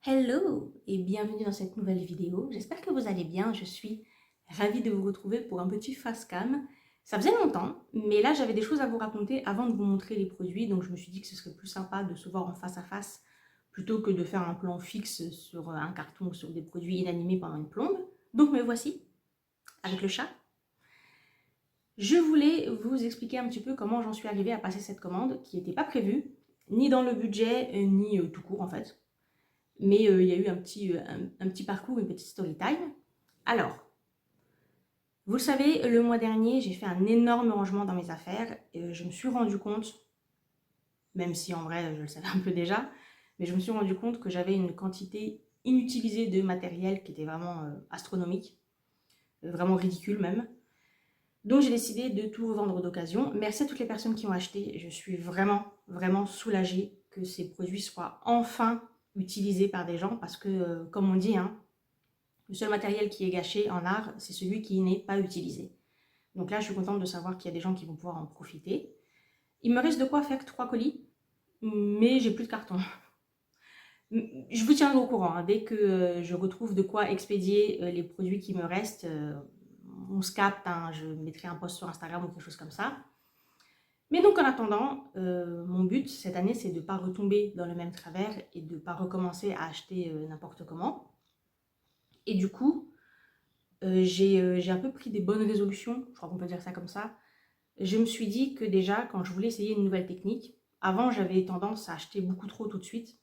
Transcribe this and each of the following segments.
Hello et bienvenue dans cette nouvelle vidéo. J'espère que vous allez bien. Je suis ravie de vous retrouver pour un petit face cam. Ça faisait longtemps, mais là j'avais des choses à vous raconter avant de vous montrer les produits. Donc je me suis dit que ce serait plus sympa de se voir en face à face plutôt que de faire un plan fixe sur un carton ou sur des produits inanimés pendant une plombe. Donc me voici avec le chat. Je voulais vous expliquer un petit peu comment j'en suis arrivée à passer cette commande qui n'était pas prévue, ni dans le budget, ni tout court en fait. Mais il y a eu un petit parcours, une petite story time. Alors, vous le savez, le mois dernier, j'ai fait un énorme rangement dans mes affaires. Et je me suis rendu compte, même si en vrai je le savais un peu déjà, mais je me suis rendu compte que j'avais une quantité inutilisée de matériel qui était vraiment astronomique, vraiment ridicule même. Donc j'ai décidé de tout revendre d'occasion. Merci à toutes les personnes qui ont acheté. Je suis vraiment soulagée que ces produits soient enfin utilisés par des gens parce que, comme on dit, hein, le seul matériel qui est gâché en art, c'est celui qui n'est pas utilisé. Donc là, je suis contente de savoir qu'il y a des gens qui vont pouvoir en profiter. Il me reste de quoi faire 3 colis, mais j'ai plus de carton. Je vous tiendrai au courant, hein. Dès que je retrouve de quoi expédier les produits qui me restent, on se capte, hein, je mettrai un post sur Instagram ou quelque chose comme ça. Mais donc en attendant, mon but cette année, c'est de ne pas retomber dans le même travers et de ne pas recommencer à acheter n'importe comment. Et du coup, j'ai un peu pris des bonnes résolutions, je crois qu'on peut dire ça comme ça. Je me suis dit que déjà, quand je voulais essayer une nouvelle technique, avant j'avais tendance à acheter beaucoup trop tout de suite.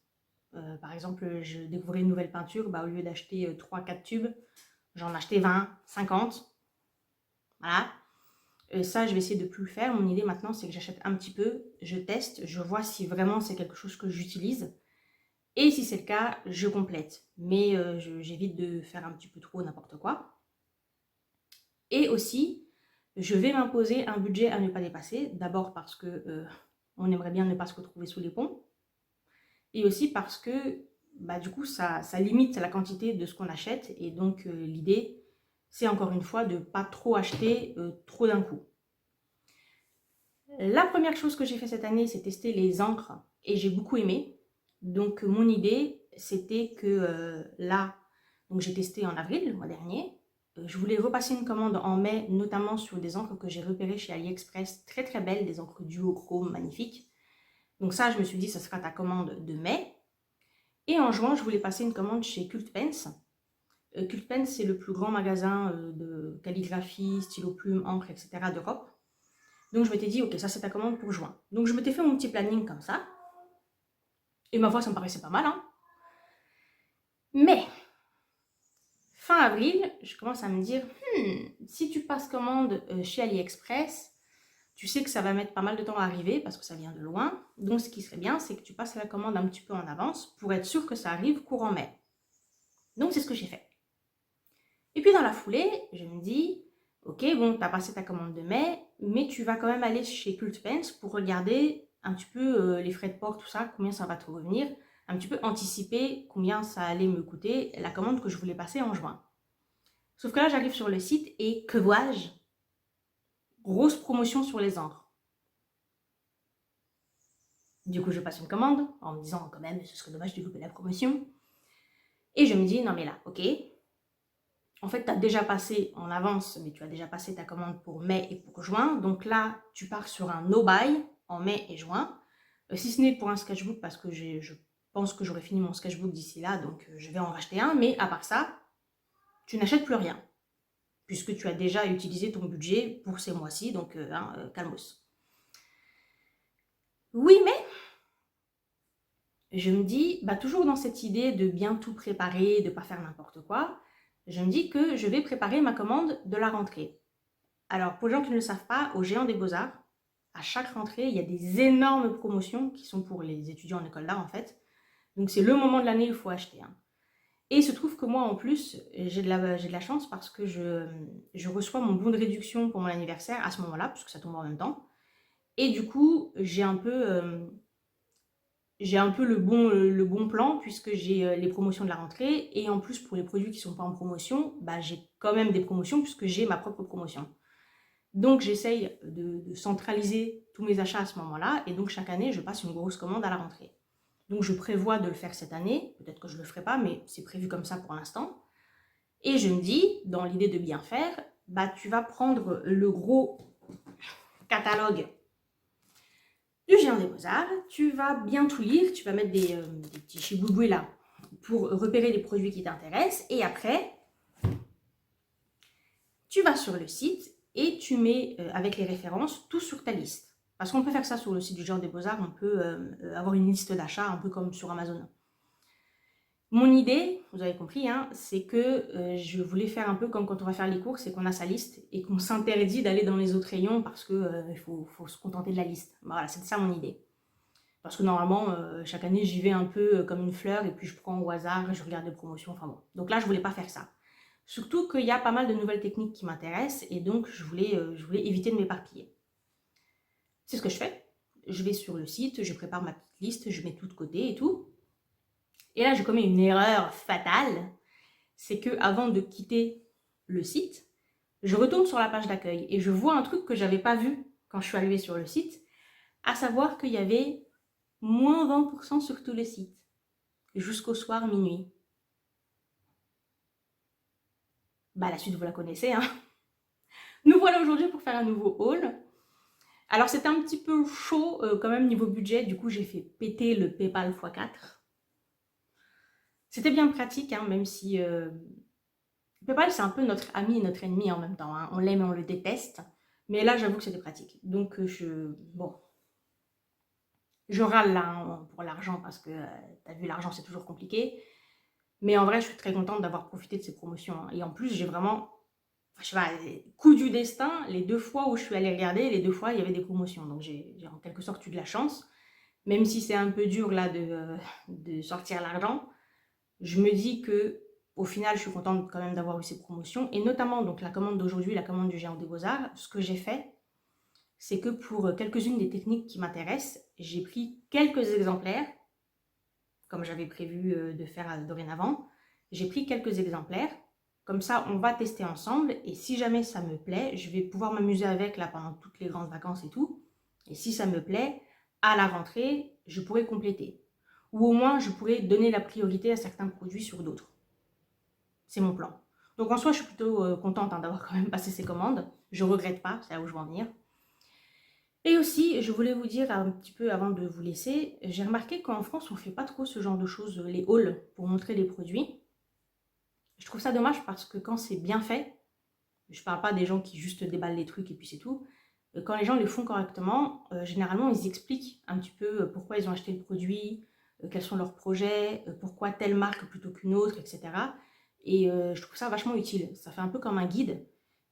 Par exemple, je découvrais une nouvelle peinture, bah, au lieu d'acheter 3-4 tubes, j'en achetais 20, 50. Voilà. Ça, je vais essayer de plus le faire. Mon idée maintenant, c'est que j'achète un petit peu, je teste, je vois si vraiment c'est quelque chose que j'utilise. Et si c'est le cas, je complète. Mais j'évite de faire un petit peu trop n'importe quoi. Et aussi, je vais m'imposer un budget à ne pas dépasser. D'abord parce que on aimerait bien ne pas se retrouver sous les ponts. Et aussi parce que bah, du coup, ça limite la quantité de ce qu'on achète. Et donc, l'idée, c'est encore une fois de ne pas trop acheter trop d'un coup. La première chose que j'ai fait cette année, c'est tester les encres. Et j'ai beaucoup aimé. Donc, mon idée, c'était que là, donc j'ai testé en avril, le mois dernier. Je voulais repasser une commande en mai, notamment sur des encres que j'ai repérées chez AliExpress, très très belles, des encres duochrome magnifiques. Donc ça, je me suis dit, ça sera ta commande de mai. Et en juin, je voulais passer une commande chez Cult Pens. Cult Pens, c'est le plus grand magasin de calligraphie, stylo plume, encre, etc. d'Europe. Donc je m'étais dit, ok, ça c'est ta commande pour juin. Donc je m'étais fait mon petit planning comme ça. Et ma foi, ça me paraissait pas mal, hein. Mais fin avril, je commence à me dire, si tu passes commande chez AliExpress, tu sais que ça va mettre pas mal de temps à arriver parce que ça vient de loin. Donc ce qui serait bien, c'est que tu passes la commande un petit peu en avance pour être sûr que ça arrive courant mai. Donc c'est ce que j'ai fait. Et puis dans la foulée, je me dis, ok, bon, tu as passé ta commande de mai, mais tu vas quand même aller chez Cult Pens pour regarder un petit peu les frais de port, tout ça, combien ça va te revenir, un petit peu anticiper combien ça allait me coûter la commande que je voulais passer en juin. Sauf que là, j'arrive sur le site et que vois-je? Grosse promotion sur les encres. Du coup, je passe une commande en me disant quand même, ce serait dommage de louper la promotion. Et je me dis, non mais là, ok, en fait, tu as déjà passé en avance, mais tu as déjà passé ta commande pour mai et pour juin. Donc là, tu pars sur un no-buy en mai et juin. Si ce n'est pour un sketchbook, parce que je pense que j'aurai fini mon sketchbook d'ici là, donc je vais en racheter un. Mais à part ça, tu n'achètes plus rien, puisque tu as déjà utilisé ton budget pour ces mois-ci, donc calmos. Oui, mais je me dis, bah, toujours dans cette idée de bien tout préparer, de ne pas faire n'importe quoi, je me dis que je vais préparer ma commande de la rentrée. Alors, pour les gens qui ne le savent pas, au Géant des Beaux-Arts, à chaque rentrée, il y a des énormes promotions qui sont pour les étudiants en école d'art en fait. Donc c'est le moment de l'année où il faut acheter, hein. Et il se trouve que moi en plus, j'ai de la chance parce que je reçois mon bon de réduction pour mon anniversaire à ce moment-là, puisque ça tombe en même temps. Et du coup, j'ai un peu le bon plan puisque j'ai les promotions de la rentrée. Et en plus, pour les produits qui ne sont pas en promotion, bah, j'ai quand même des promotions puisque j'ai ma propre promotion. Donc j'essaye de centraliser tous mes achats à ce moment-là et donc chaque année je passe une grosse commande à la rentrée. Donc je prévois de le faire cette année, peut-être que je ne le ferai pas, mais c'est prévu comme ça pour l'instant. Et je me dis, dans l'idée de bien faire, bah tu vas prendre le gros catalogue du Géant des Beaux-Arts, tu vas bien tout lire, tu vas mettre des petits chiboubouis là pour repérer les produits qui t'intéressent, et après, tu vas sur le site et tu mets avec les références tout sur ta liste. Parce qu'on peut faire ça sur le site du Géant des Beaux-Arts, on peut avoir une liste d'achats un peu comme sur Amazon. Mon idée, vous avez compris, hein, c'est que je voulais faire un peu comme quand on va faire les courses et qu'on a sa liste et qu'on s'interdit d'aller dans les autres rayons parce qu'il faut se contenter de la liste. Voilà, c'est ça mon idée. Parce que normalement, chaque année, j'y vais un peu comme une fleur et puis je prends au hasard, je regarde les promotions, enfin bon. Donc là, je voulais pas faire ça. Surtout qu'il y a pas mal de nouvelles techniques qui m'intéressent et donc je voulais éviter de m'éparpiller. C'est ce que je fais. Je vais sur le site, je prépare ma petite liste, je mets tout de côté et tout. Et là, j'ai commis une erreur fatale. C'est que avant de quitter le site, je retourne sur la page d'accueil et je vois un truc que j'avais pas vu quand je suis arrivée sur le site, à savoir qu'il y avait moins 20% sur tous les sites, jusqu'au soir minuit. Bah la suite vous la connaissez, hein. Nous voilà aujourd'hui pour faire un nouveau haul. Alors c'était un petit peu chaud quand même niveau budget, du coup j'ai fait péter le PayPal x4. C'était bien pratique, hein, même si PayPal c'est un peu notre ami et notre ennemi en même temps, hein. On l'aime et on le déteste, mais là j'avoue que c'était pratique. Donc je râle là hein, pour l'argent parce que t'as vu l'argent c'est toujours compliqué. Mais en vrai je suis très contente d'avoir profité de ces promotions, hein. Et en plus j'ai vraiment, je sais pas, coup du destin, les 2 fois où je suis allée regarder, les 2 fois il y avait des promotions. Donc j'ai en quelque sorte eu de la chance. Même si c'est un peu dur là de sortir l'argent, je me dis que au final je suis contente quand même d'avoir eu ces promotions. Et notamment donc la commande d'aujourd'hui, la commande du Géant des Beaux-Arts, ce que j'ai fait, c'est que pour quelques-unes des techniques qui m'intéressent, j'ai pris quelques exemplaires, comme j'avais prévu de faire dorénavant. J'ai pris quelques exemplaires, comme ça on va tester ensemble et si jamais ça me plaît, je vais pouvoir m'amuser avec là pendant toutes les grandes vacances et tout. Et si ça me plaît, à la rentrée, je pourrais compléter. Ou au moins, je pourrais donner la priorité à certains produits sur d'autres. C'est mon plan. Donc en soi, je suis plutôt contente hein, d'avoir quand même passé ces commandes. Je ne regrette pas, c'est là où je veux en venir. Et aussi, je voulais vous dire un petit peu avant de vous laisser, j'ai remarqué qu'en France, on ne fait pas trop ce genre de choses, les hauls, pour montrer les produits. Je trouve ça dommage parce que quand c'est bien fait, je ne parle pas des gens qui juste déballent les trucs et puis c'est tout. Quand les gens le font correctement, généralement, ils expliquent un petit peu pourquoi ils ont acheté le produit, quels sont leurs projets, pourquoi telle marque plutôt qu'une autre, etc. Et je trouve ça vachement utile. Ça fait un peu comme un guide.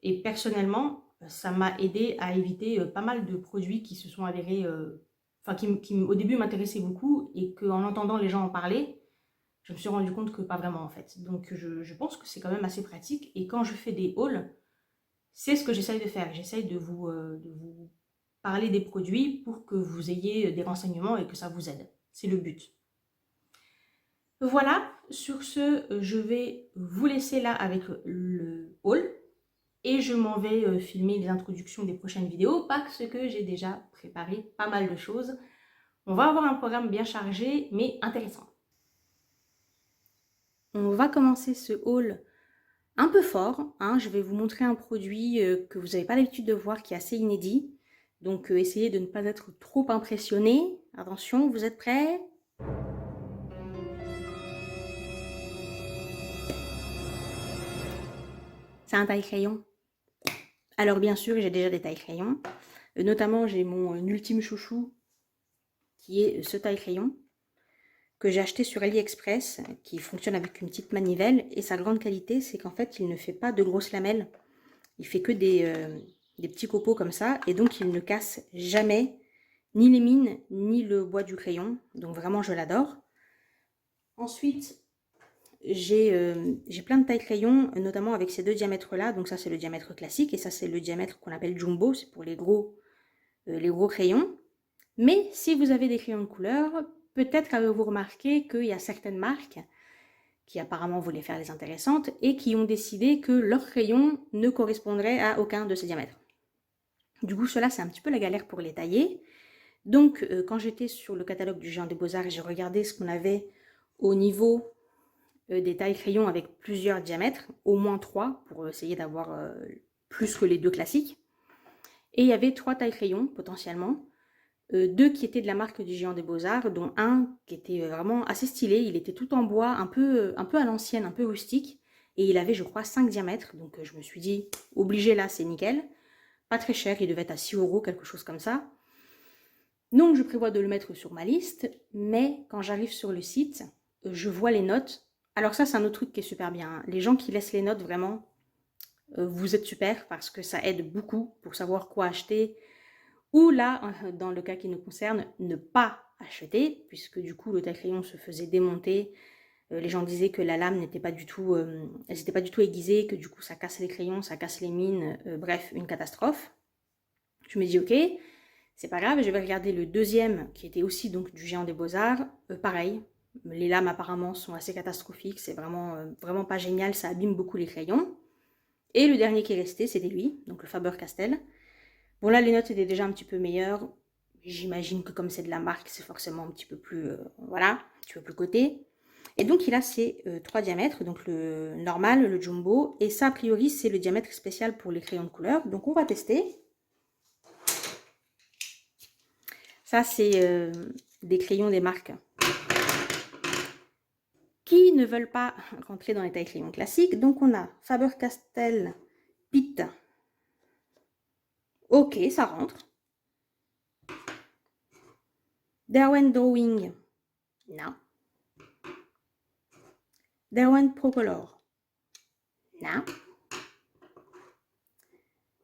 Et personnellement, ça m'a aidé à éviter pas mal de produits qui se sont avérés, enfin qui au début m'intéressaient beaucoup et qu'en entendant les gens en parler, je me suis rendu compte que pas vraiment en fait. Donc je pense que c'est quand même assez pratique. Et quand je fais des hauls, c'est ce que j'essaye de faire. J'essaye de vous parler des produits pour que vous ayez des renseignements et que ça vous aide. C'est le but. Voilà, sur ce, je vais vous laisser là avec le haul et je m'en vais filmer les introductions des prochaines vidéos parce que j'ai déjà préparé pas mal de choses. On va avoir un programme bien chargé mais intéressant. On va commencer ce haul un peu fort, hein. Je vais vous montrer un produit que vous n'avez pas l'habitude de voir qui est assez inédit. Donc essayez de ne pas être trop impressionné. Attention, vous êtes prêts ? C'est un taille-crayon. Alors bien sûr, j'ai déjà des taille-crayons. Notamment, j'ai mon ultime chouchou qui est ce taille-crayon que j'ai acheté sur AliExpress, qui fonctionne avec une petite manivelle. Et sa grande qualité, c'est qu'en fait, il ne fait pas de grosses lamelles. Il fait que des petits copeaux comme ça. Et donc, il ne casse jamais ni les mines, ni le bois du crayon. Donc vraiment, je l'adore. Ensuite, j'ai plein de tailles crayons, notamment avec ces 2 diamètres-là. Donc ça, c'est le diamètre classique. Et ça, c'est le diamètre qu'on appelle jumbo. C'est pour les gros crayons. Mais si vous avez des crayons de couleur, peut-être avez-vous remarqué qu'il y a certaines marques qui apparemment voulaient faire les intéressantes et qui ont décidé que leurs crayons ne correspondraient à aucun de ces diamètres. Du coup, cela, c'est un petit peu la galère pour les tailler. Donc, quand j'étais sur le catalogue du Géant des Beaux-Arts, j'ai regardé ce qu'on avait au niveau des tailles crayons avec plusieurs diamètres, au moins 3, pour essayer d'avoir plus que les 2 classiques. Et il y avait 3 tailles crayons, potentiellement. 2 qui étaient de la marque du Géant des Beaux-Arts, dont un qui était vraiment assez stylé. Il était tout en bois, un peu à l'ancienne, un peu rustique. Et il avait, je crois, 5 diamètres. Donc je me suis dit, obligé là, c'est nickel. Pas très cher, il devait être à 6 €, quelque chose comme ça. Donc je prévois de le mettre sur ma liste. Mais quand j'arrive sur le site, je vois les notes. Alors ça, c'est un autre truc qui est super bien, hein. Les gens qui laissent les notes, vraiment, vous êtes super parce que ça aide beaucoup pour savoir quoi acheter. Ou là, dans le cas qui nous concerne, ne pas acheter, puisque du coup le taille-crayon se faisait démonter. Les gens disaient que la lame n'était pas du tout, elles n'étaient pas du tout aiguisées, que du coup ça casse les crayons, ça casse les mines, bref, une catastrophe. Je me dis ok, c'est pas grave, je vais regarder le deuxième qui était aussi donc du Géant des Beaux-Arts. Pareil, les lames apparemment sont assez catastrophiques, c'est vraiment pas génial, ça abîme beaucoup les crayons. Et le dernier qui est resté, c'était lui, donc le Faber-Castell. Bon là les notes étaient déjà un petit peu meilleures. J'imagine que comme c'est de la marque, c'est forcément un petit peu plus, voilà, un petit peu plus coté. Et donc il a ces 3 diamètres, donc le normal, le jumbo, et ça a priori c'est le diamètre spécial pour les crayons de couleur. Donc on va tester. Ça c'est des crayons des marques qui ne veulent pas rentrer dans les tailles crayons classiques. Donc on a Faber-Castell Pitt. Ok, ça rentre. Derwent Drawing. Non. Derwent Procolor. Non.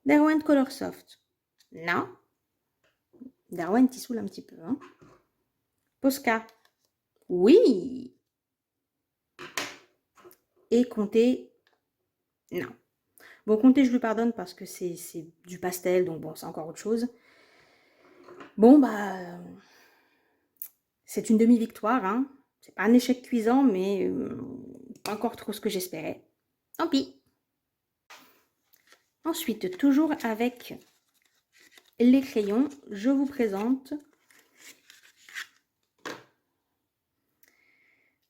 Derwent Color Soft. Non. Derwent il saoule un petit peu, hein. Posca. Oui. Et Comté. Non. Bon, Comté, je lui pardonne parce que c'est du pastel, donc bon, c'est encore autre chose. Bon, bah, c'est une demi-victoire, hein. C'est pas un échec cuisant, mais pas encore trop ce que j'espérais. Tant pis. Ensuite, toujours avec les crayons, je vous présente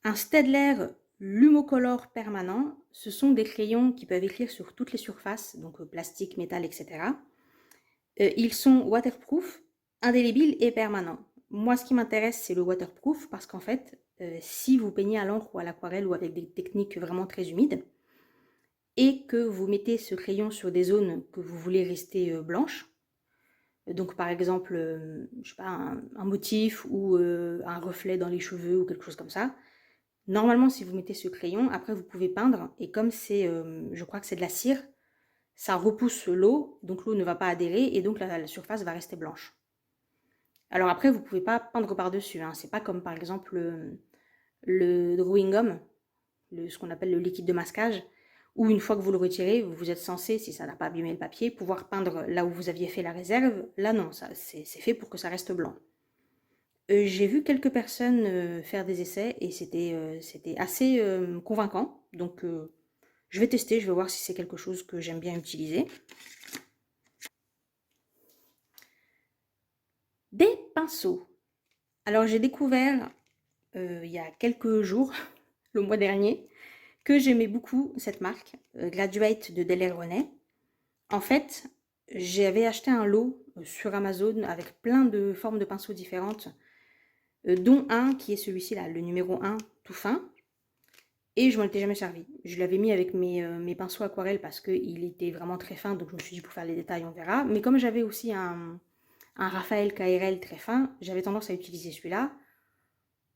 un Staedtler Lumocolor permanent. Ce sont des crayons qui peuvent écrire sur toutes les surfaces, donc plastique, métal, etc. Ils sont waterproof, indélébiles et permanents. Moi, ce qui m'intéresse, c'est le waterproof parce qu'en fait, si vous peignez à l'encre ou à l'aquarelle ou avec des techniques vraiment très humides et que vous mettez ce crayon sur des zones que vous voulez rester blanches, donc par exemple, je sais pas, un motif ou un reflet dans les cheveux ou quelque chose comme ça, normalement, si vous mettez ce crayon, après vous pouvez peindre et comme c'est, je crois que c'est de la cire, ça repousse l'eau, donc l'eau ne va pas adhérer et donc la surface va rester blanche. Alors après, vous ne pouvez pas peindre par-dessus, hein. C'est pas comme par exemple le drawing gum, ce qu'on appelle le liquide de masquage, où une fois que vous le retirez, vous êtes censé, si ça n'a pas abîmé le papier, pouvoir peindre là où vous aviez fait la réserve. Là non, c'est fait pour que ça reste blanc. J'ai vu quelques personnes faire des essais et c'était assez convaincant. Donc je vais tester, je vais voir si c'est quelque chose que j'aime bien utiliser. Des pinceaux. Alors j'ai découvert il y a quelques jours, le mois dernier, que j'aimais beaucoup cette marque, Graduate de Daler-Rowney. En fait, j'avais acheté un lot sur Amazon avec plein de formes de pinceaux différentes, dont un qui est celui-ci là, le numéro 1 tout fin. Et je m'en étais jamais servi. Je l'avais mis avec mes pinceaux aquarelles parce qu'il était vraiment très fin, donc je me suis dit pour faire les détails on verra. Mais comme j'avais aussi un Raphaël KRL très fin, j'avais tendance à utiliser celui-là.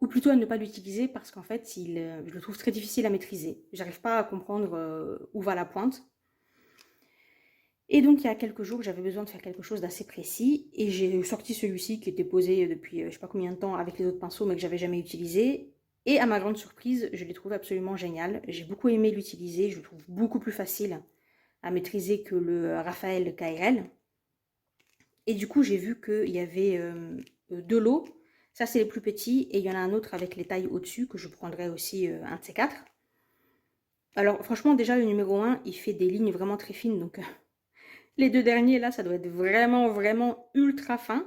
Ou plutôt à ne pas l'utiliser parce qu'en fait, je le trouve très difficile à maîtriser. J'arrive pas à comprendre où va la pointe. Et donc, il y a quelques jours, j'avais besoin de faire quelque chose d'assez précis. Et j'ai sorti celui-ci qui était posé depuis je sais pas combien de temps avec les autres pinceaux, mais que j'avais jamais utilisé. Et à ma grande surprise, je l'ai trouvé absolument génial. J'ai beaucoup aimé l'utiliser. Je le trouve beaucoup plus facile à maîtriser que le Raphaël KRL. Et du coup, j'ai vu qu'il y avait de l'eau. Ça, c'est les plus petits. Et il y en a un autre avec les tailles au-dessus que je prendrai aussi un de ces quatre. Alors, franchement, déjà, le numéro 1, il fait des lignes vraiment très fines. Donc, les deux derniers, là, ça doit être vraiment, vraiment ultra fin.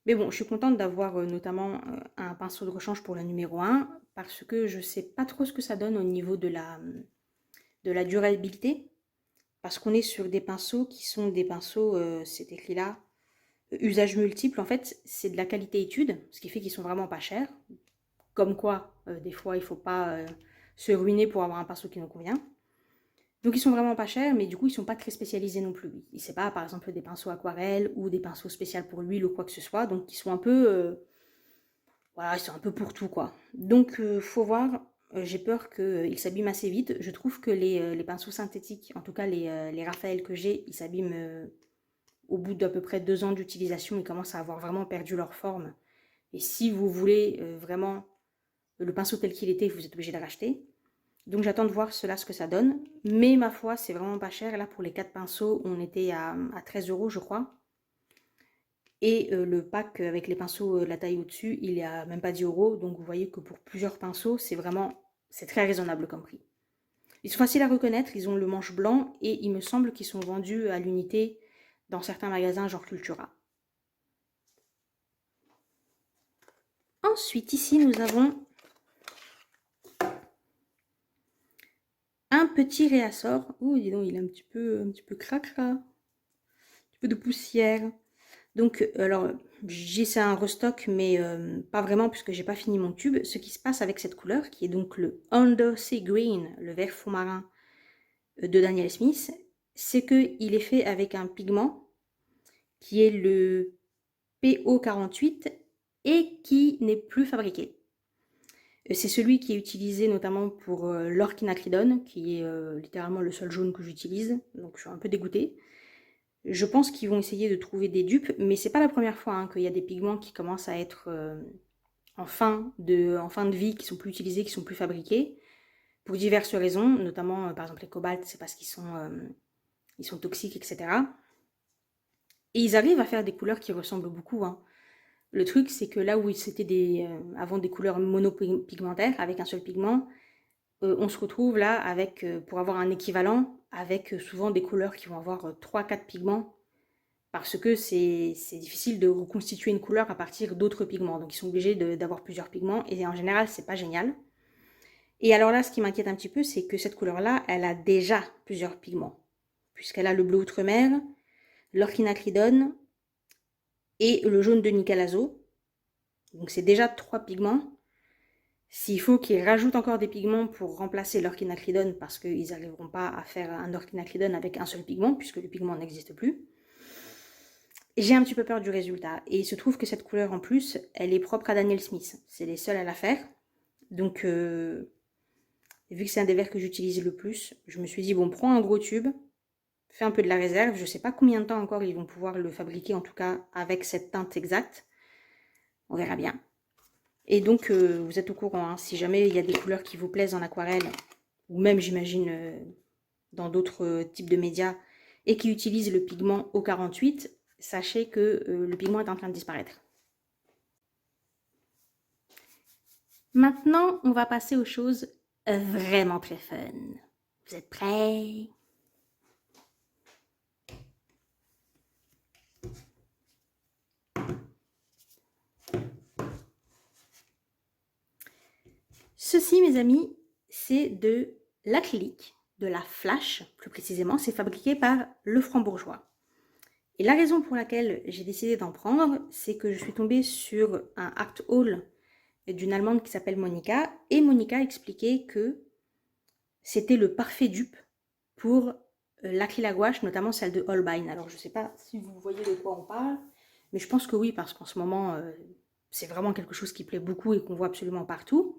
Mais bon, je suis contente d'avoir notamment un pinceau de rechange pour le numéro 1 parce que je sais pas trop ce que ça donne au niveau de la durabilité. Parce qu'on est sur des pinceaux qui sont des pinceaux, c'est écrit là, usage multiple. En fait, c'est de la qualité étude, ce qui fait qu'ils sont vraiment pas chers. Comme quoi, des fois, il faut pas se ruiner pour avoir un pinceau qui nous convient. Donc ils sont vraiment pas chers, mais du coup ils sont pas très spécialisés non plus. C'est pas par exemple des pinceaux aquarelles ou des pinceaux spéciaux pour l'huile ou quoi que ce soit. Donc ils sont un peu, voilà, ils sont un peu pour tout quoi. Donc faut voir. J'ai peur qu'ils s'abîment assez vite. Je trouve que les pinceaux synthétiques, en tout cas les Raphaël que j'ai, ils s'abîment au bout d'à peu près 2 ans d'utilisation. Ils commencent à avoir vraiment perdu leur forme. Et si vous voulez vraiment le pinceau tel qu'il était, vous êtes obligé de le racheter. Donc j'attends de voir cela, ce que ça donne. Mais ma foi, c'est vraiment pas cher. Là, pour les 4 pinceaux, on était à 13 € je crois. Et le pack avec les pinceaux de la taille au-dessus, il est à même pas 10 €. Donc vous voyez que pour plusieurs pinceaux, c'est très raisonnable comme prix. Ils sont faciles à reconnaître, ils ont le manche blanc et il me semble qu'ils sont vendus à l'unité dans certains magasins genre Cultura. Ensuite, ici, nous avons un petit réassort. Oh, dis donc, il est un petit peu cracra. Un petit peu de poussière. Donc, alors, j'ai c'est un restock, mais pas vraiment puisque j'ai pas fini mon tube. Ce qui se passe avec cette couleur, qui est donc le Undersea Green, le vert fond marin de Daniel Smith, c'est qu'il est fait avec un pigment qui est le PO48 et qui n'est plus fabriqué. C'est celui qui est utilisé notamment pour l'orchinacridone, qui est littéralement le seul jaune que j'utilise, donc je suis un peu dégoûtée. Je pense qu'ils vont essayer de trouver des dupes, mais c'est pas la première fois qu'il y a des pigments qui commencent à être en fin de vie, qui sont plus utilisés, qui sont plus fabriqués, pour diverses raisons, notamment par exemple les cobaltes, c'est parce qu'ils sont toxiques, etc. Et ils arrivent à faire des couleurs qui ressemblent beaucoup. Le truc, c'est que là où c'était avant des couleurs monopigmentaires avec un seul pigment, on se retrouve là avec, pour avoir un équivalent, avec souvent des couleurs qui vont avoir 3-4 pigments, parce que c'est difficile de reconstituer une couleur à partir d'autres pigments. Donc ils sont obligés d'avoir plusieurs pigments, et en général, c'est pas génial. Et alors là, ce qui m'inquiète un petit peu, c'est que cette couleur-là, elle a déjà plusieurs pigments, puisqu'elle a le bleu outre-mer, l'orchinacridone et le jaune de Nicalazo. Donc c'est déjà 3 pigments. S'il faut qu'ils rajoutent encore des pigments pour remplacer l'orchinacridone, parce qu'ils n'arriveront pas à faire un orchinacridone avec un seul pigment, puisque le pigment n'existe plus, j'ai un petit peu peur du résultat. Et il se trouve que cette couleur en plus, elle est propre à Daniel Smith. C'est les seuls à la faire. Donc, vu que c'est un des verres que j'utilise le plus, je me suis dit, bon, prends un gros tube, fais un peu de la réserve. Je ne sais pas combien de temps encore ils vont pouvoir le fabriquer, en tout cas avec cette teinte exacte. On verra bien. Et donc, vous êtes au courant, si jamais il y a des couleurs qui vous plaisent en aquarelle, ou même j'imagine dans d'autres types de médias, et qui utilisent le pigment O48, sachez que le pigment est en train de disparaître. Maintenant, on va passer aux choses vraiment très fun. Vous êtes prêts? Ceci, mes amis, c'est de l'acrylique, de la flash, plus précisément. C'est fabriqué par Lefranc-Bourgeois. Et la raison pour laquelle j'ai décidé d'en prendre, c'est que je suis tombée sur un act haul d'une Allemande qui s'appelle Monica. Et Monica expliquait que c'était le parfait dupe pour l'acrylique à gouache, notamment celle de Holbein. Alors je ne sais pas si vous voyez de quoi on parle, mais je pense que oui, parce qu'en ce moment, c'est vraiment quelque chose qui plaît beaucoup et qu'on voit absolument partout.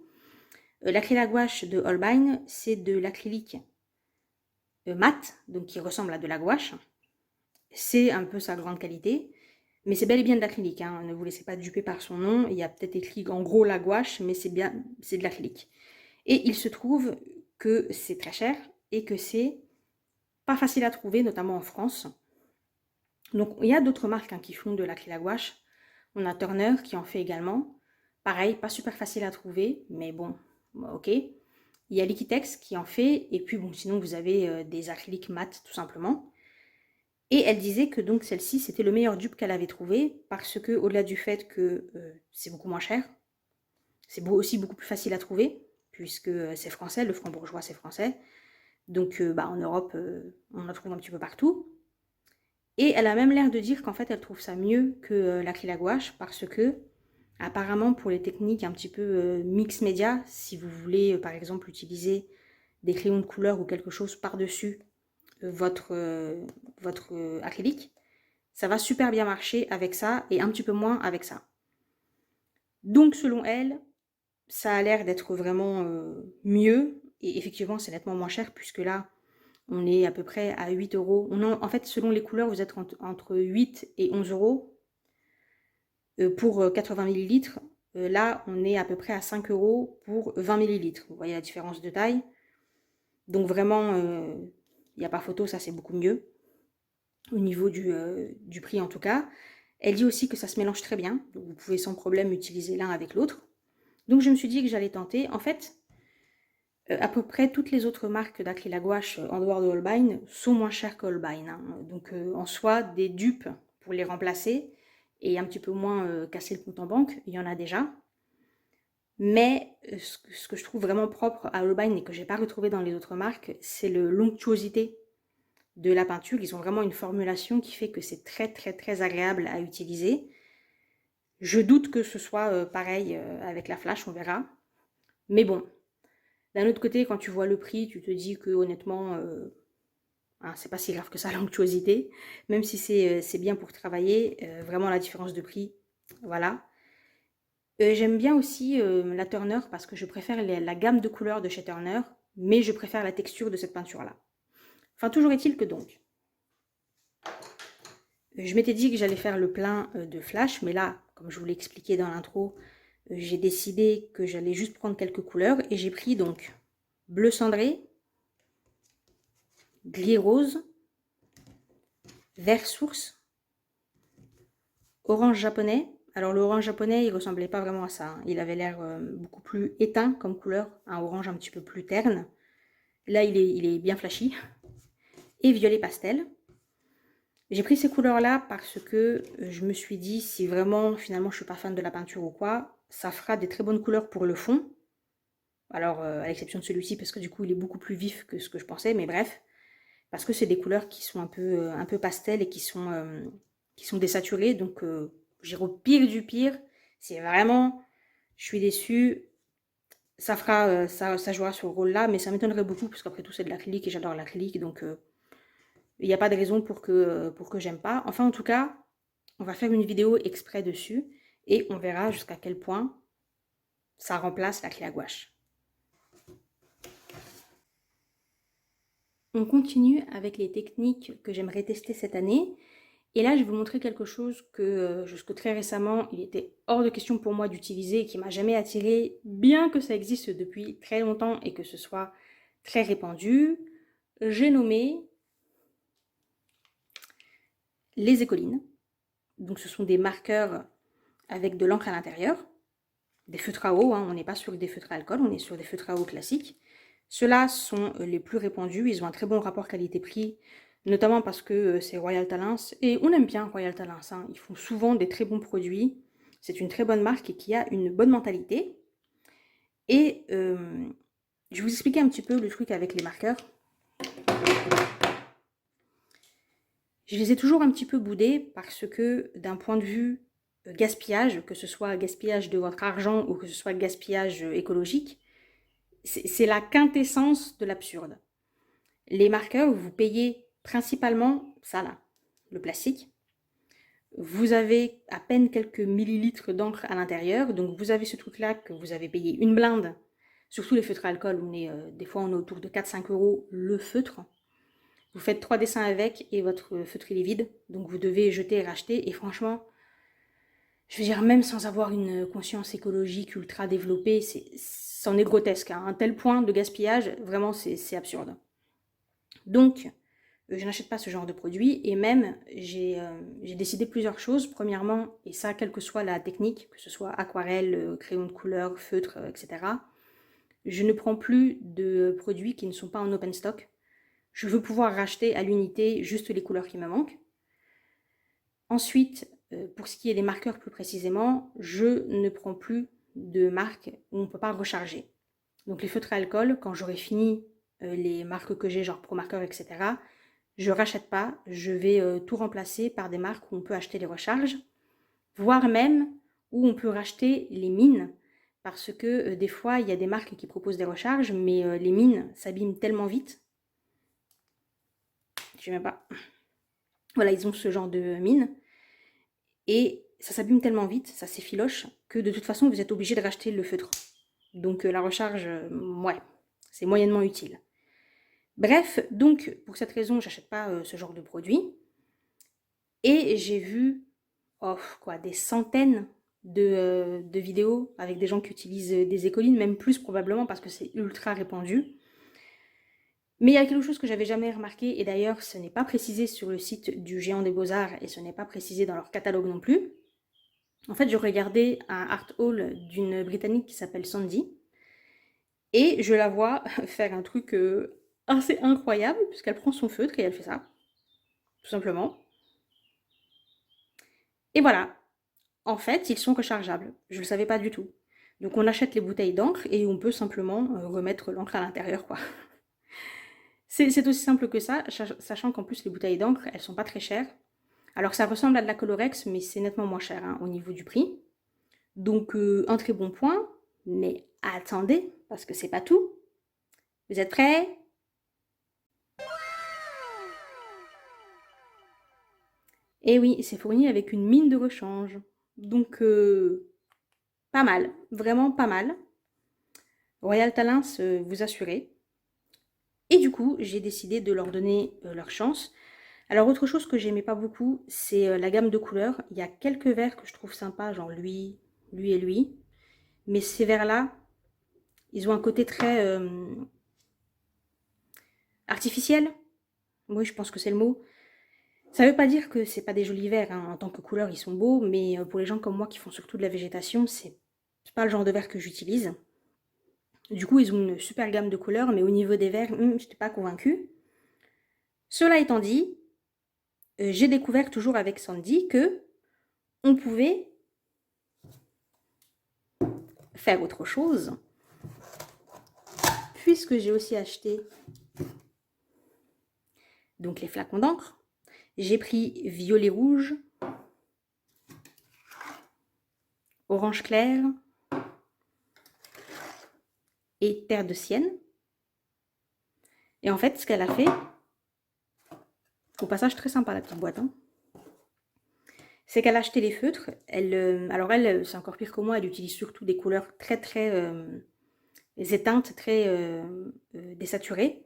L'acrylique à gouache de Holbein, c'est de l'acrylique mat, donc qui ressemble à de la gouache. C'est un peu sa grande qualité, mais c'est bel et bien de l'acrylique. Ne vous laissez pas duper par son nom. Il y a peut-être écrit en gros la gouache, mais c'est de l'acrylique. Et il se trouve que c'est très cher et que c'est pas facile à trouver, notamment en France. Donc il y a d'autres marques qui font de l'acrylique à gouache. On a Turner qui en fait également. Pareil, pas super facile à trouver, mais bon, ok. Il y a Liquitex qui en fait, et puis bon, sinon vous avez des acryliques mat tout simplement. Et elle disait que donc celle-ci, c'était le meilleur dupe qu'elle avait trouvé, parce que au-delà du fait que c'est beaucoup moins cher, c'est aussi beaucoup plus facile à trouver, puisque c'est français, le franc bourgeois c'est français. Donc en Europe, on en trouve un petit peu partout. Et elle a même l'air de dire qu'en fait, elle trouve ça mieux que l'acrylique à gouache, parce que apparemment, pour les techniques un petit peu mix média, si vous voulez par exemple utiliser des crayons de couleur ou quelque chose par-dessus votre acrylique, ça va super bien marcher avec ça et un petit peu moins avec ça. Donc selon elle, ça a l'air d'être vraiment mieux et effectivement c'est nettement moins cher puisque là on est à peu près à 8 euros. En fait selon les couleurs vous êtes entre 8 et 11 euros pour 80 millilitres. Là on est à peu près à 5 euros pour 20 millilitres. Vous voyez la différence de taille. Donc vraiment il n'y a pas photo, ça c'est beaucoup mieux au niveau du prix en tout cas. Elle dit aussi que ça se mélange très bien, donc vous pouvez sans problème utiliser l'un avec l'autre. Donc je me suis dit que j'allais tenter. En fait, à peu près toutes les autres marques d'acrylique à gouache en dehors de Holbein sont moins chères que Holbein. Hein. Donc en soi, des dupes pour les remplacer et un petit peu moins casser le compte en banque, il y en a déjà. Mais ce que je trouve vraiment propre à Holbein et que j'ai pas retrouvé dans les autres marques, c'est l'onctuosité de la peinture. Ils ont vraiment une formulation qui fait que c'est très agréable à utiliser. Je doute que ce soit pareil avec la flash, on verra. Mais bon, d'un autre côté, quand tu vois le prix, tu te dis que honnêtement, c'est pas si grave que ça l'onctuosité. Même si c'est bien pour travailler, vraiment la différence de prix, voilà. J'aime bien aussi la Turner parce que je préfère la gamme de couleurs de chez Turner, mais je préfère la texture de cette peinture-là. Enfin, toujours est-il que donc, je m'étais dit que j'allais faire le plein de flash, mais là, comme je vous l'ai expliqué dans l'intro, j'ai décidé que j'allais juste prendre quelques couleurs et j'ai pris donc bleu cendré, gris rose, vert source, orange japonais. Alors l'orange japonais, il ressemblait pas vraiment à ça. Hein. Il avait l'air beaucoup plus éteint comme couleur, un orange un petit peu plus terne. Là, il est bien flashy. Et violet pastel. J'ai pris ces couleurs-là parce que je me suis dit, si vraiment, finalement, je suis pas fan de la peinture ou quoi, ça fera des très bonnes couleurs pour le fond. Alors, à l'exception de celui-ci, parce que du coup, il est beaucoup plus vif que ce que je pensais, mais bref. Parce que c'est des couleurs qui sont un peu pastel et qui sont désaturées. Donc, j'irai au pire du pire. C'est vraiment, je suis déçue. Ça fera, ça jouera sur le rôle-là, mais ça m'étonnerait beaucoup, parce qu'après tout, c'est de l'acrylique et j'adore l'acrylique. Donc, il n'y a pas de raison pour que j'aime pas. Enfin, en tout cas, on va faire une vidéo exprès dessus et on verra jusqu'à quel point ça remplace l'acrylique à gouache. On continue avec les techniques que j'aimerais tester cette année. Et là, je vais vous montrer quelque chose que jusque très récemment, il était hors de question pour moi d'utiliser et qui m'a jamais attiré, bien que ça existe depuis très longtemps et que ce soit très répandu. J'ai nommé les écolines. Donc ce sont des marqueurs avec de l'encre à l'intérieur, des feutres à eau, hein, on n'est pas sur des feutres à alcool, on est sur des feutres à eau classiques. Ceux-là sont les plus répandus, ils ont un très bon rapport qualité-prix, notamment parce que c'est Royal Talens, et on aime bien Royal Talens, hein. Ils font souvent des très bons produits, c'est une très bonne marque et qui a une bonne mentalité. Et je vais vous expliquer un petit peu le truc avec les marqueurs. Je les ai toujours un petit peu boudés parce que d'un point de vue gaspillage, que ce soit gaspillage de votre argent ou que ce soit gaspillage écologique, c'est la quintessence de l'absurde. Les marqueurs, vous payez principalement ça là, le plastique. Vous avez à peine quelques millilitres d'encre à l'intérieur, donc vous avez ce truc-là que vous avez payé une blinde. Surtout les feutres à alcool, des fois on est autour de 4-5 euros le feutre. Vous faites 3 dessins avec et votre feutre il est vide, donc vous devez jeter et racheter. Et franchement, je veux dire, même sans avoir une conscience écologique ultra développée, c'en est grotesque. Hein. Un tel point de gaspillage, vraiment c'est absurde. Donc, je n'achète pas ce genre de produit et même j'ai décidé plusieurs choses. Premièrement, et ça quelle que soit la technique, que ce soit aquarelle, crayon de couleur, feutre, etc. Je ne prends plus de produits qui ne sont pas en open stock. Je veux pouvoir racheter à l'unité juste les couleurs qui me manquent. Ensuite, pour ce qui est des marqueurs plus précisément, je ne prends plus de marques où on ne peut pas recharger. Donc les feutres à alcool, quand j'aurai fini les marques que j'ai, genre Pro Marker, etc., je ne rachète pas, je vais tout remplacer par des marques où on peut acheter les recharges, voire même où on peut racheter les mines, parce que des fois, il y a des marques qui proposent des recharges, mais les mines s'abîment tellement vite. Je sais même pas. Voilà, ils ont ce genre de mine. Et ça s'abîme tellement vite, ça s'effiloche, que de toute façon, vous êtes obligé de racheter le feutre. Donc la recharge, ouais, c'est moyennement utile. Bref, donc pour cette raison, j'achète pas ce genre de produit. Et j'ai vu des centaines de vidéos avec des gens qui utilisent des écolines, même plus probablement parce que c'est ultra répandu. Mais il y a quelque chose que j'avais jamais remarqué, et d'ailleurs ce n'est pas précisé sur le site du Géant des Beaux-Arts et ce n'est pas précisé dans leur catalogue non plus. En fait, je regardais un art haul d'une Britannique qui s'appelle Sandy, et je la vois faire un truc assez incroyable, puisqu'elle prend son feutre et elle fait ça, tout simplement. Et voilà, en fait, ils sont rechargeables. Je ne le savais pas du tout. Donc on achète les bouteilles d'encre et on peut simplement remettre l'encre à l'intérieur, quoi. C'est aussi simple que ça, sachant qu'en plus les bouteilles d'encre, elles sont pas très chères. Alors ça ressemble à de la Colorex, mais c'est nettement moins cher hein, au niveau du prix. Donc un très bon point, mais attendez, parce que c'est pas tout. Vous êtes prêts? Eh oui, c'est fourni avec une mine de rechange. Donc pas mal, vraiment pas mal. Royal Talents, vous assurez. Et du coup, j'ai décidé de leur donner leur chance. Alors autre chose que j'aimais pas beaucoup, c'est la gamme de couleurs. Il y a quelques verres que je trouve sympas, genre lui et lui. Mais ces verres-là, ils ont un côté très artificiel. Oui, je pense que c'est le mot. Ça veut pas dire que c'est pas des jolis verres, hein. En tant que couleur, ils sont beaux, mais pour les gens comme moi qui font surtout de la végétation, c'est pas le genre de verre que j'utilise. Du coup, ils ont une super gamme de couleurs, mais au niveau des verres, je n'étais pas convaincue. Cela étant dit, j'ai découvert toujours avec Sandy que on pouvait faire autre chose, puisque j'ai aussi acheté donc les flacons d'encre. J'ai pris violet rouge, orange clair et terre de sienne. Et en fait, ce qu'elle a fait, au passage très sympa la petite boîte, hein, c'est qu'elle a acheté les feutres. Alors elle, c'est encore pire que moi, elle utilise surtout des couleurs très éteintes, très désaturées.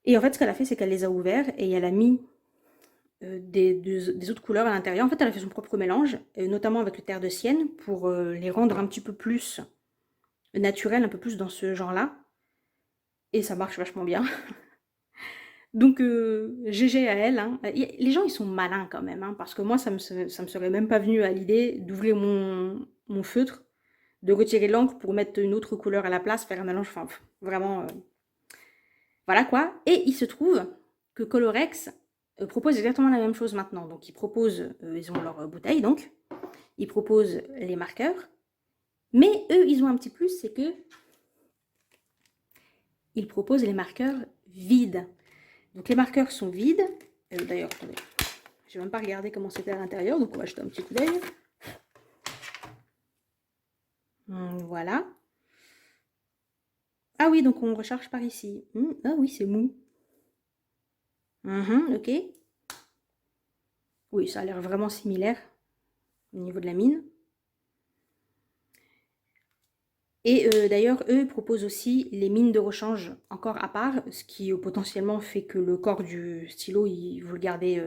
Et en fait, ce qu'elle a fait, c'est qu'elle les a ouverts et elle a mis des autres couleurs à l'intérieur. En fait, elle a fait son propre mélange, notamment avec le terre de sienne, pour les rendre un petit peu plus naturels, un peu plus dans ce genre-là. Et ça marche vachement bien. Donc, GG à elle. Hein. Les gens, ils sont malins quand même, hein, parce que moi, ça me serait même pas venu à l'idée d'ouvrir mon feutre, de retirer l'encre pour mettre une autre couleur à la place, faire un mélange, enfin, vraiment... voilà quoi. Et il se trouve que Colorex propose exactement la même chose maintenant. Donc, ils ont leur bouteille, donc, ils proposent les marqueurs, mais eux, ils ont un petit plus, c'est que ils proposent les marqueurs vides. Donc les marqueurs sont vides. D'ailleurs, attendez, je n'ai même pas regardé comment c'était à l'intérieur, donc on va jeter un petit coup d'œil. Voilà. Ah oui, donc on recharge par ici. Ah oui, c'est mou. Ok. Oui, ça a l'air vraiment similaire au niveau de la mine. Et d'ailleurs, eux proposent aussi les mines de rechange encore à part, ce qui potentiellement fait que le corps du stylo, vous le gardez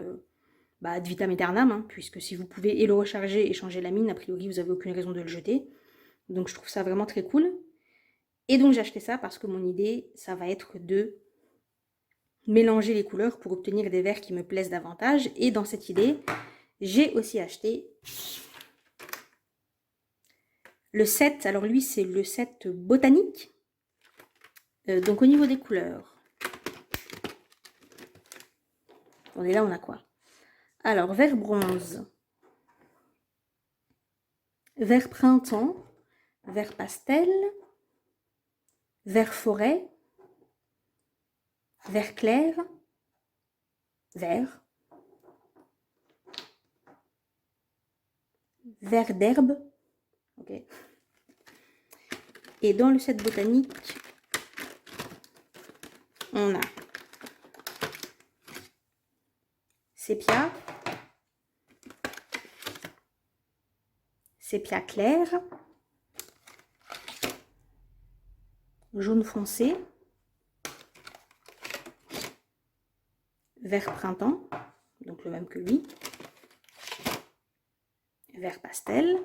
ad vitam aeternam, hein, puisque si vous pouvez et le recharger et changer la mine, a priori, vous n'avez aucune raison de le jeter. Donc je trouve ça vraiment très cool. Et donc j'ai acheté ça parce que mon idée, ça va être de mélanger les couleurs pour obtenir des verres qui me plaisent davantage. Et dans cette idée, j'ai aussi acheté le set. Alors lui, c'est le set botanique. Donc au niveau des couleurs, on est là, on a quoi? Alors, vert bronze, vert printemps, vert pastel, vert forêt, vert clair, vert, vert d'herbe, ok. Et dans le set botanique, on a sépia, sépia clair, jaune foncé, vert printemps, donc le même que lui, vert pastel,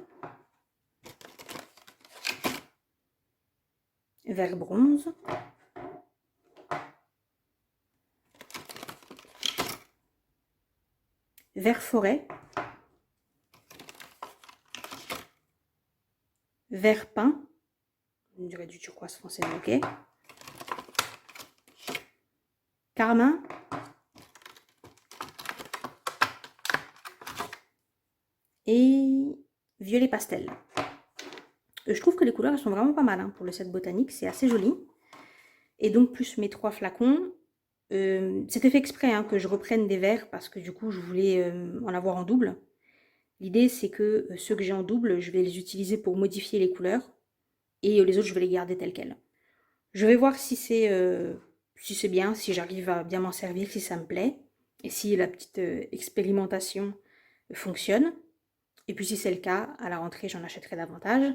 vert bronze, vert forêt, vert pin, on dirait du turquoise foncé, ok, carmin, et violet pastel. Je trouve que les couleurs elles sont vraiment pas mal hein, pour le set botanique, c'est assez joli. Et donc plus mes 3 flacons, c'était fait exprès hein, que je reprenne des verres parce que du coup je voulais en avoir en double. L'idée c'est que ceux que j'ai en double, je vais les utiliser pour modifier les couleurs et les autres je vais les garder telles quelles. Je vais voir si c'est bien, si j'arrive à bien m'en servir, si ça me plaît et si la petite expérimentation fonctionne. Et puis si c'est le cas, à la rentrée j'en achèterai davantage.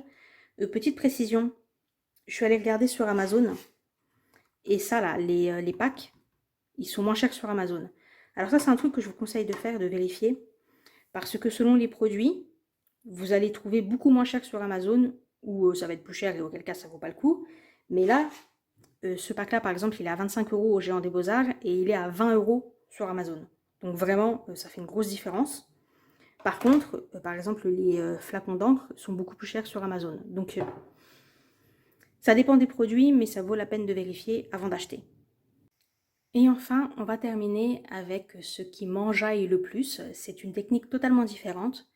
Petite précision, je suis allée regarder sur Amazon et ça là, les packs, ils sont moins chers sur Amazon. Alors ça c'est un truc que je vous conseille de faire, de vérifier, parce que selon les produits, vous allez trouver beaucoup moins cher sur Amazon, ou ça va être plus cher et auquel cas ça vaut pas le coup. Mais là, ce pack là par exemple, il est à 25 € au Géant des Beaux-Arts et il est à 20 € sur Amazon. Donc vraiment, ça fait une grosse différence. Par contre, par exemple, les flacons d'encre sont beaucoup plus chers sur Amazon. Donc ça dépend des produits, mais ça vaut la peine de vérifier avant d'acheter. Et enfin, on va terminer avec ce qui m'enjaille le plus. C'est une technique totalement différente.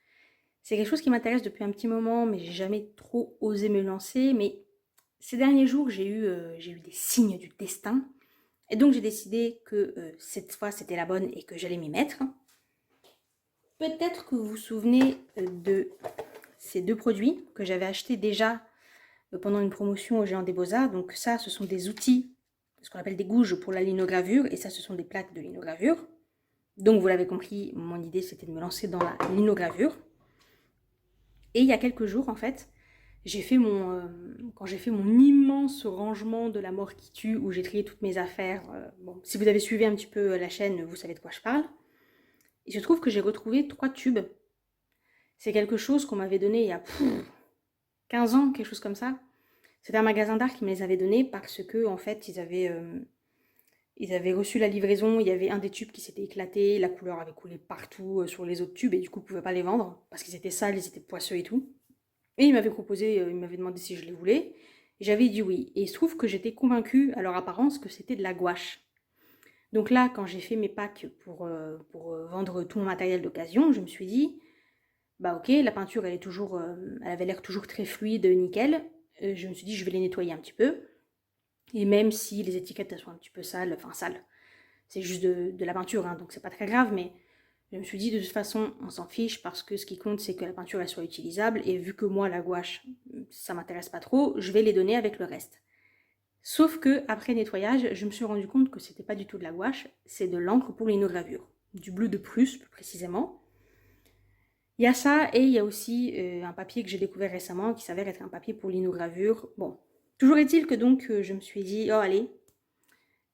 C'est quelque chose qui m'intéresse depuis un petit moment, mais j'ai jamais trop osé me lancer. Mais ces derniers jours, j'ai eu des signes du destin. Et donc j'ai décidé que cette fois c'était la bonne et que j'allais m'y mettre. Peut-être que vous vous souvenez de ces 2 produits que j'avais achetés déjà pendant une promotion au Géant des Beaux-Arts. Donc ça, ce sont des outils, ce qu'on appelle des gouges pour la linogravure, et ça, ce sont des plaques de linogravure. Donc vous l'avez compris, mon idée c'était de me lancer dans la linogravure. Et il y a quelques jours, en fait, j'ai fait quand j'ai fait mon immense rangement de la mort qui tue, où j'ai trié toutes mes affaires. Bon, si vous avez suivi un petit peu la chaîne, vous savez de quoi je parle. Il se trouve que j'ai retrouvé 3 tubes. C'est quelque chose qu'on m'avait donné il y a 15 ans, quelque chose comme ça. C'était un magasin d'art qui me les avait donnés parce que, en fait, ils avaient reçu la livraison, il y avait un des tubes qui s'était éclaté, la couleur avait coulé partout sur les autres tubes et du coup, ils ne pouvaient pas les vendre parce qu'ils étaient sales, ils étaient poisseux et tout. Et ils m'avaient proposé, ils m'avaient demandé si je les voulais. Et j'avais dit oui. Et il se trouve que j'étais convaincue, à leur apparence, que c'était de la gouache. Donc là, quand j'ai fait mes packs pour vendre tout mon matériel d'occasion, je me suis dit, bah ok, la peinture, elle avait l'air toujours très fluide, nickel. Je me suis dit, je vais les nettoyer un petit peu. Et même si les étiquettes elles sont un petit peu sales, enfin sales, c'est juste de la peinture, hein, donc c'est pas très grave, mais je me suis dit de toute façon on s'en fiche parce que ce qui compte c'est que la peinture elle soit utilisable et vu que moi la gouache ça m'intéresse pas trop, je vais les donner avec le reste. Sauf que après nettoyage, je me suis rendu compte que c'était pas du tout de la gouache, c'est de l'encre pour linogravure, du bleu de Prusse plus précisément. Il y a ça et il y a aussi un papier que j'ai découvert récemment qui s'avère être un papier pour linogravure. Bon, toujours est-il que donc je me suis dit oh allez,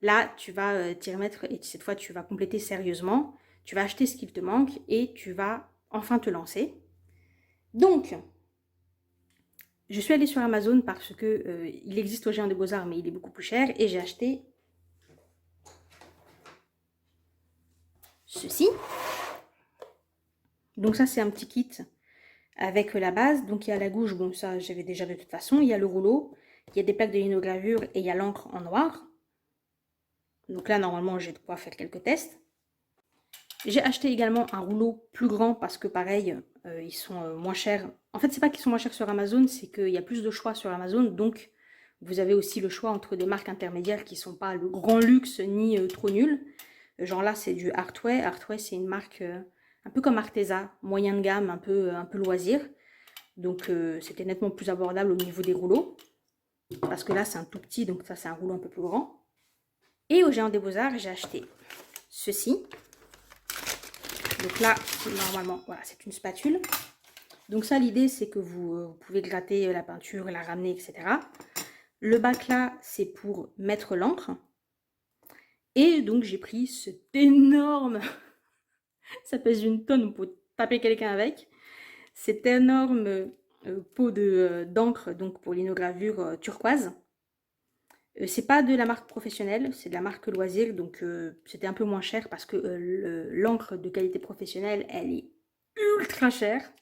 là tu vas t'y remettre et cette fois tu vas compléter sérieusement, tu vas acheter ce qu'il te manque et tu vas enfin te lancer. Donc, je suis allée sur Amazon parce que il existe au Géant des Beaux-Arts mais il est beaucoup plus cher et j'ai acheté ceci. Donc ça c'est un petit kit avec la base, donc il y a la gouge, bon ça j'avais déjà de toute façon, il y a le rouleau, il y a des plaques de linogravure et il y a l'encre en noir. Donc là normalement j'ai de quoi faire quelques tests. J'ai acheté également un rouleau plus grand parce que pareil, ils sont moins chers. En fait, c'est pas qu'ils sont moins chers sur Amazon, c'est qu'il y a plus de choix sur Amazon. Donc, vous avez aussi le choix entre des marques intermédiaires qui sont pas le grand luxe ni trop nul. Genre là, c'est du Artway. Artway, c'est une marque un peu comme Arteza, moyen de gamme, un peu loisir. Donc, c'était nettement plus abordable au niveau des rouleaux. Parce que là, c'est un tout petit, donc ça, c'est un rouleau un peu plus grand. Et au Géant des Beaux-Arts, j'ai acheté ceci. Donc là, normalement, voilà, c'est une spatule. Donc ça, l'idée, c'est que vous pouvez gratter la peinture, la ramener, etc. Le bac là, c'est pour mettre l'encre. Et donc, j'ai pris cet énorme... ça pèse une tonne pour taper quelqu'un avec. Cet énorme pot d'encre, donc pour l'inogravure turquoise. C'est pas de la marque professionnelle, c'est de la marque loisir, donc c'était un peu moins cher parce que l'encre de qualité professionnelle, elle est ultra chère.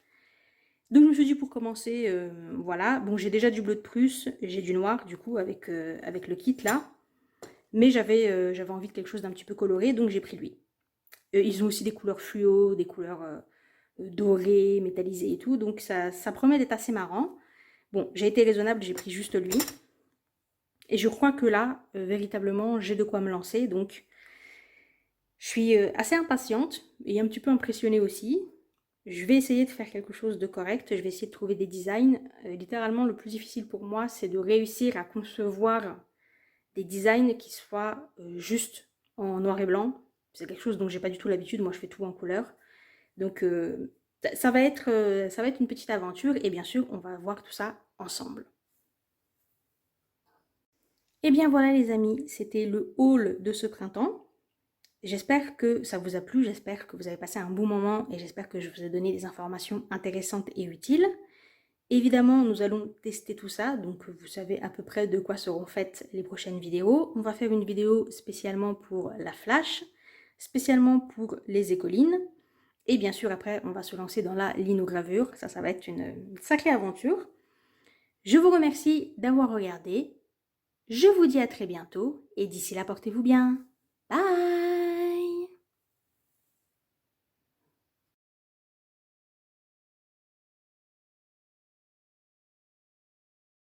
Donc je me suis dit pour commencer, voilà. Bon, j'ai déjà du bleu de Prusse, j'ai du noir du coup avec le kit là. Mais j'avais envie de quelque chose d'un petit peu coloré, donc j'ai pris lui. Ils ont aussi des couleurs fluo, des couleurs dorées, métallisées et tout, donc ça promet d'être assez marrant. Bon, j'ai été raisonnable, j'ai pris juste lui. Et je crois que là, véritablement, j'ai de quoi me lancer. Donc, je suis assez impatiente et un petit peu impressionnée aussi. Je vais essayer de faire quelque chose de correct. Je vais essayer de trouver des designs. Littéralement, le plus difficile pour moi, c'est de réussir à concevoir des designs qui soient juste en noir et blanc. C'est quelque chose dont j'ai pas du tout l'habitude. Moi, je fais tout en couleur. Donc, ça va être une petite aventure. Et bien sûr, on va voir tout ça ensemble. Et bien voilà les amis, c'était le haul de ce printemps. J'espère que ça vous a plu, j'espère que vous avez passé un bon moment et j'espère que je vous ai donné des informations intéressantes et utiles. Évidemment, nous allons tester tout ça, donc vous savez à peu près de quoi seront faites les prochaines vidéos. On va faire une vidéo spécialement pour la flash, spécialement pour les écolines. Et bien sûr, après, on va se lancer dans la linogravure. Ça va être une sacrée aventure. Je vous remercie d'avoir regardé. Je vous dis à très bientôt et d'ici là, portez-vous bien. Bye!